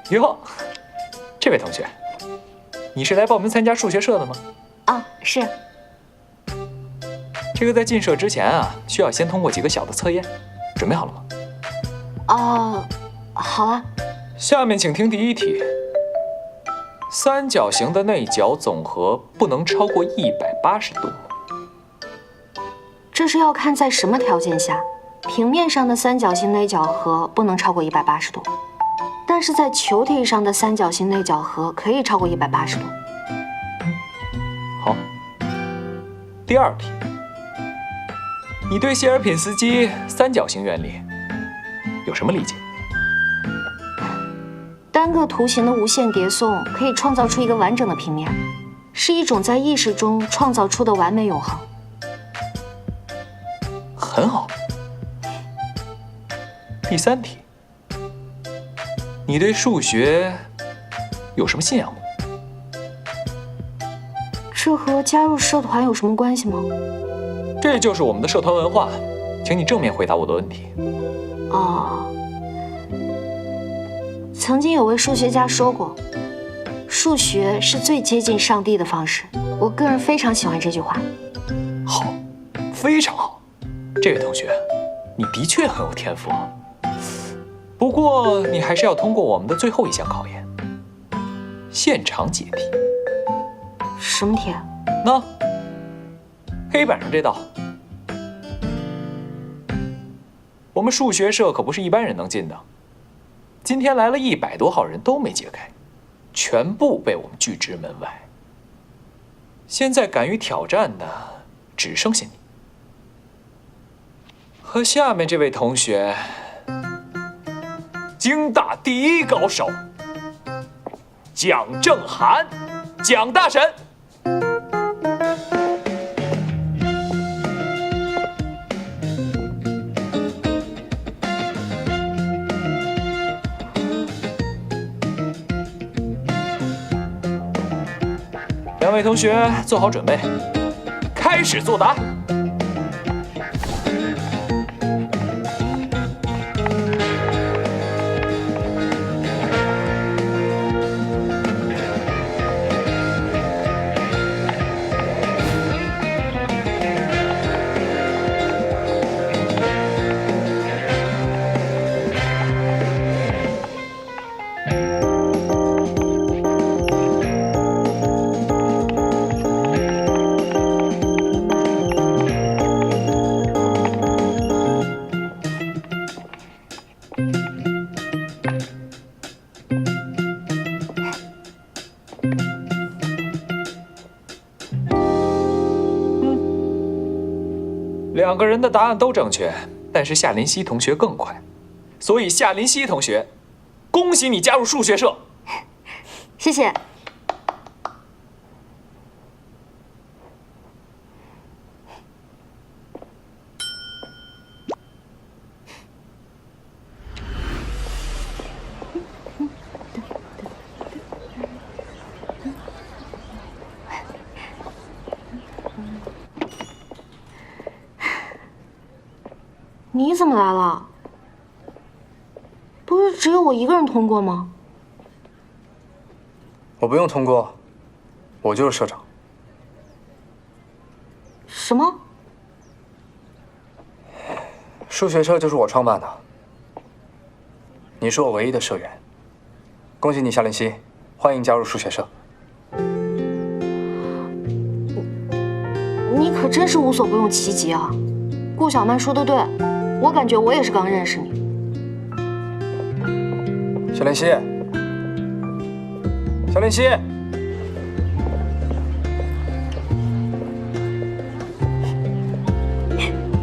哟，这位同学，你是来报名参加数学社的吗？啊，是。这个在进社之前啊，需要先通过几个小的测验，准备好了吗？哦，好啊。下面请听第一题：三角形的内角总和不能超过180度。这是要看在什么条件下，平面上的三角形内角和不能超过180度，但是在球体上的三角形内角和可以超过180度。好。第二题，你对谢尔品斯基三角形原理有什么理解？单个图形的无限叠送可以创造出一个完整的平面，是一种在意识中创造出的完美永恒。很好。第三题，你对数学有什么信仰吗？这和加入社团有什么关系吗？这就是我们的社团文化，请你正面回答我的问题。哦，曾经有位数学家说过，数学是最接近上帝的方式。我个人非常喜欢这句话。好，非常好。这位同学，你的确很有天赋。不过你还是要通过我们的最后一项考验——现场解题。什么题？那黑板上这道，我们数学社可不是一般人能进的。今天来了100多号人都没解开，全部被我们拒之门外。现在敢于挑战的只剩下你和下面这位同学，京大第一高手蒋正涵，蒋大神。两位同学做好准备，开始作答。两个人的答案都正确，但是夏林熙同学更快，所以夏林熙同学，恭喜你加入数学社。谢谢。你怎么来了？不是只有我一个人通过吗？我不用通过，我就是社长。什么？数学社就是我创办的，你是我唯一的社员。恭喜你，夏林熙，欢迎加入数学社。你可真是无所不用其极啊！顾小曼说的对，我感觉我也是刚认识你。夏林熙，夏林熙。